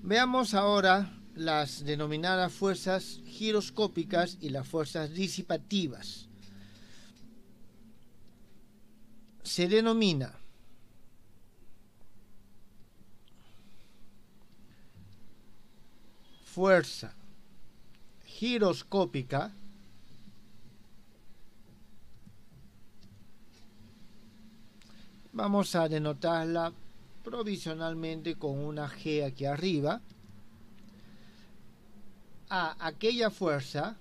Veamos ahora las denominadas fuerzas giroscópicas y las fuerzas disipativas. Se denomina fuerza giroscópica vamos a denotarla provisionalmente con una G aquí arriba, a aquella fuerza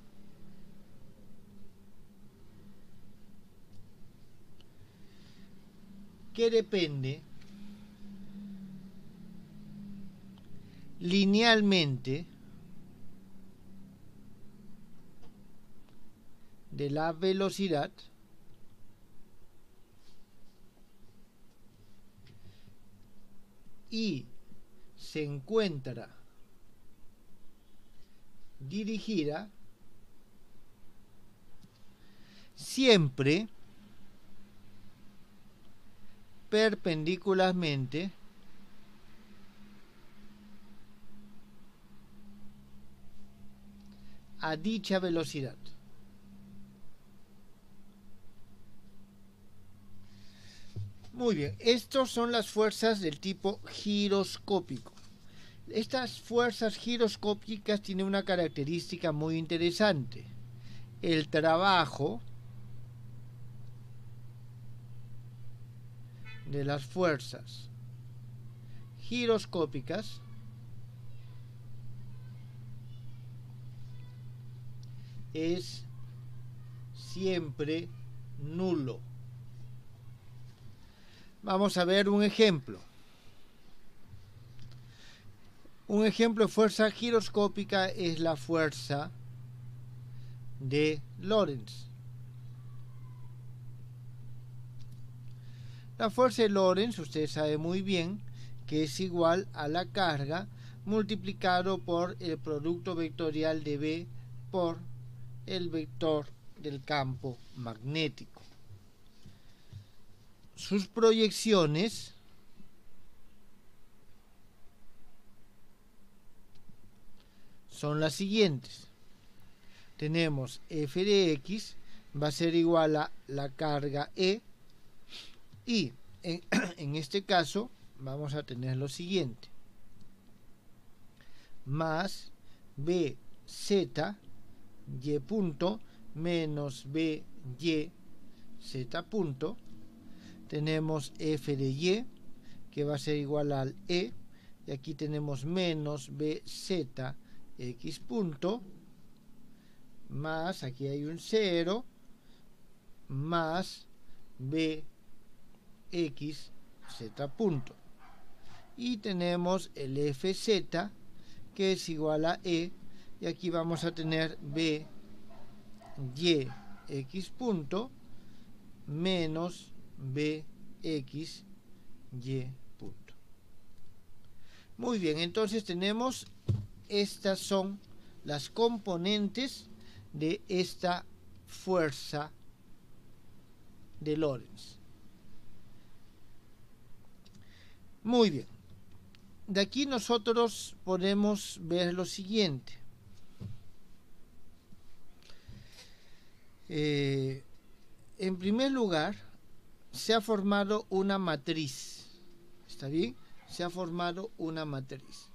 que depende linealmente de la velocidad y se encuentra dirigida siempre perpendicularmente a dicha velocidad. Muy bien, estas son las fuerzas del tipo giroscópico. Estas fuerzas giroscópicas tienen una característica muy interesante. El trabajo de las fuerzas giroscópicas es siempre nulo. Vamos a ver un ejemplo. Un ejemplo de fuerza giroscópica es la fuerza de Lorentz. La fuerza de Lorentz, usted sabe muy bien que es igual a la carga multiplicado por el producto vectorial de B por el vector del campo magnético. Sus proyecciones son las siguientes. Tenemos f de x va a ser igual a la carga E y en este caso vamos a tener lo siguiente: más bz y punto menos by z punto. Tenemos f de y que va a ser igual al e, y aquí tenemos menos bz x punto, más, aquí hay un 0, más bx z punto. Y tenemos el fz que es igual a e, y aquí vamos a tener by x punto menos bx y punto. Muy bien, entonces tenemos, estas son las componentes de esta fuerza de Lorentz. Muy bien, de aquí nosotros podemos ver lo siguiente. En primer lugar, se ha formado una matriz. ¿Está bien? Se ha formado una matriz.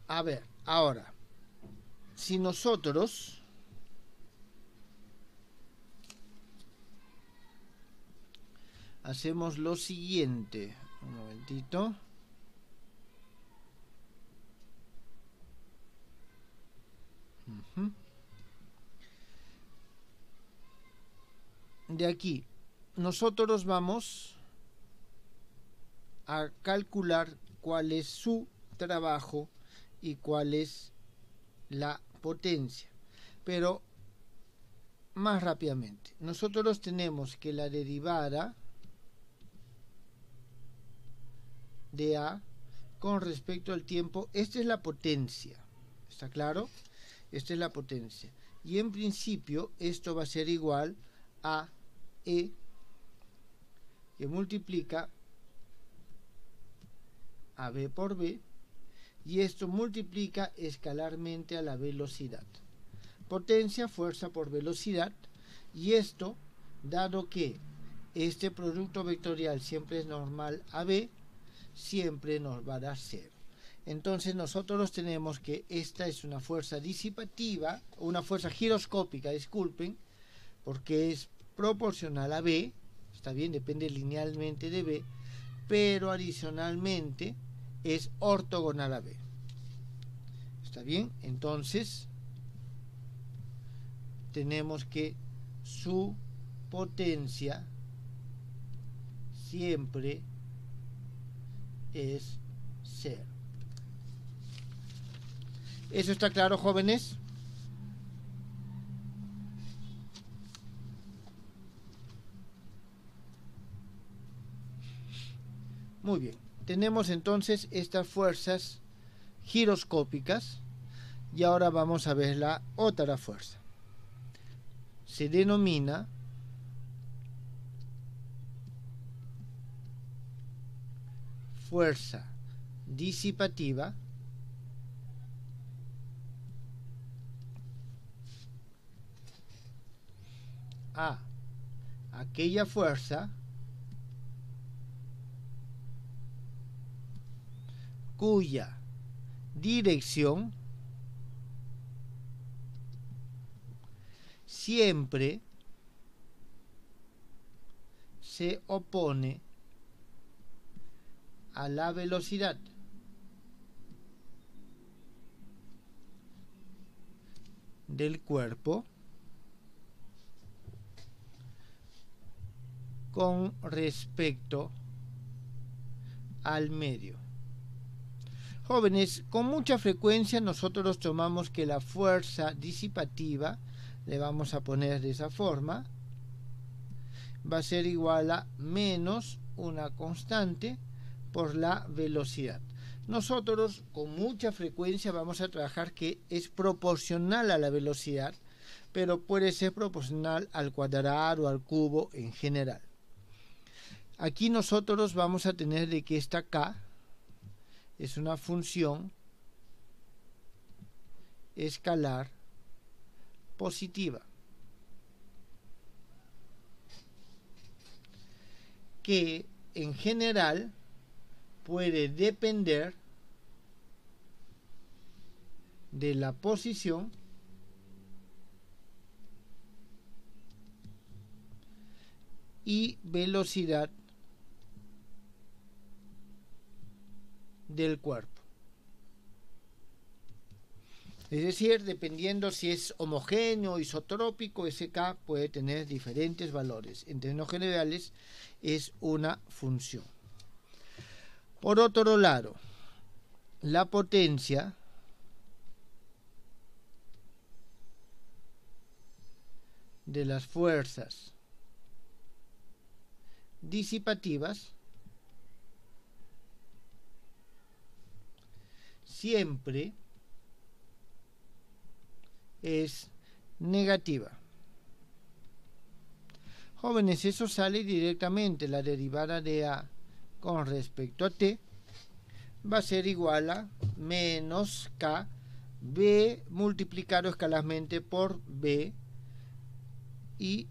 A ver, ahora, si nosotros hacemos lo siguiente, un momentito. De aquí, nosotros vamos a calcular cuál es su trabajo y cuál es la potencia. Pero más rápidamente, nosotros tenemos que la derivada de A con respecto al tiempo, esta es la potencia, ¿está claro? Esta es la potencia. Y en principio esto va a ser igual a E, que multiplica AB por B, y esto multiplica escalarmente a la velocidad. Potencia, fuerza por velocidad, y esto, dado que este producto vectorial siempre es normal a B, siempre nos va a dar 0. Entonces nosotros tenemos que esta es una fuerza disipativa, una fuerza giroscópica, disculpen, porque es proporcional a B, está bien, depende linealmente de B, pero adicionalmente es ortogonal a B. ¿Está bien? Entonces tenemos que su potencia siempre es 0. ¿Eso está claro, jóvenes? Muy bien. Tenemos entonces estas fuerzas giroscópicas y ahora vamos a ver la otra fuerza. Se denomina fuerza disipativa a aquella fuerza cuya dirección siempre se opone a la velocidad del cuerpo con respecto al medio. Jóvenes, con mucha frecuencia nosotros tomamos que la fuerza disipativa, le vamos a poner de esa forma, va a ser igual a menos una constante por la velocidad. Nosotros con mucha frecuencia vamos a trabajar que es proporcional a la velocidad, pero puede ser proporcional al cuadrado o al cubo en general. Aquí nosotros vamos a tener de que esta K es una función escalar positiva que en general puede depender de la posición y velocidad del cuerpo. Es decir, dependiendo si es homogéneo o isotrópico, ese K puede tener diferentes valores. En términos generales, es una función. Por otro lado, la potencia de las fuerzas disipativas siempre es negativa. Jóvenes, eso sale directamente. La derivada de A con respecto a T va a ser igual a menos K B multiplicado escalarmente por B, y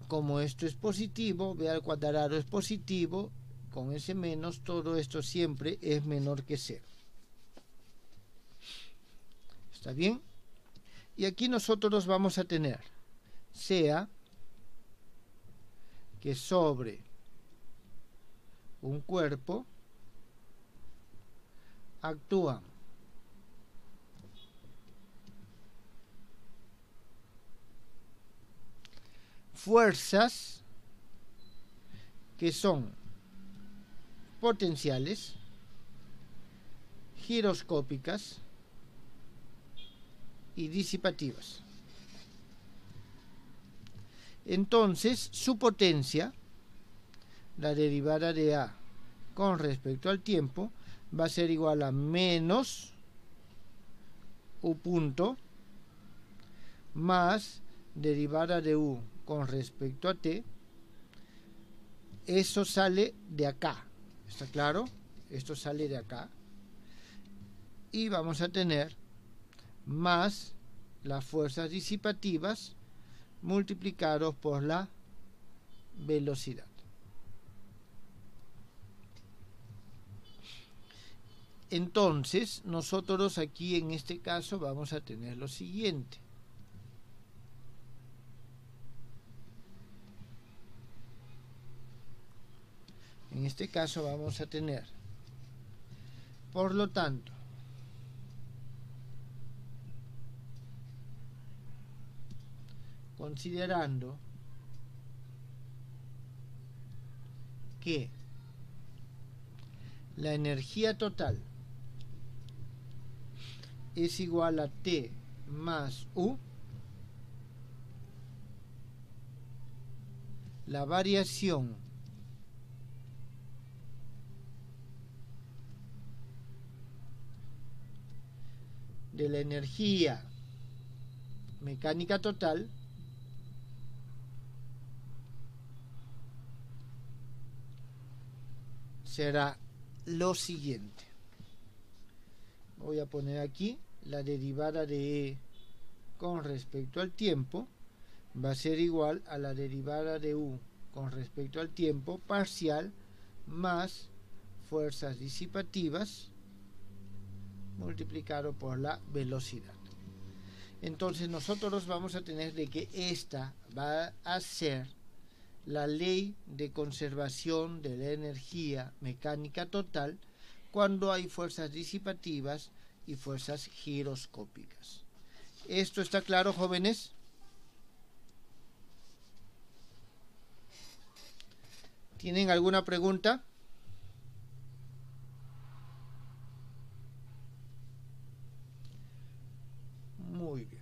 como esto es positivo, B al cuadrado es positivo, con ese menos todo esto siempre es menor que 0. ¿Está bien? Y aquí nosotros vamos a tener sea que sobre un cuerpo actúan fuerzas que son potenciales, giroscópicas y disipativas. Entonces, su potencia, la derivada de A con respecto al tiempo, va a ser igual a menos U punto más derivada de U con respecto a T. Eso sale de acá, ¿está claro? esto sale de acá, y vamos a tener más las fuerzas disipativas multiplicados por la velocidad. Entonces, nosotros aquí en este caso vamos a tener lo siguiente. En este caso vamos a tener, por lo tanto, considerando que la energía total es igual a T más U, la variación de la energía mecánica total será lo siguiente. Voy a poner aquí la derivada de E con respecto al tiempo va a ser igual a la derivada de U con respecto al tiempo parcial más fuerzas disipativas multiplicado por la velocidad. Entonces nosotros vamos a tener de que esta va a ser la ley de conservación de la energía mecánica total cuando hay fuerzas disipativas y fuerzas giroscópicas. ¿Esto está claro, jóvenes? ¿Tienen alguna pregunta? Muy bien.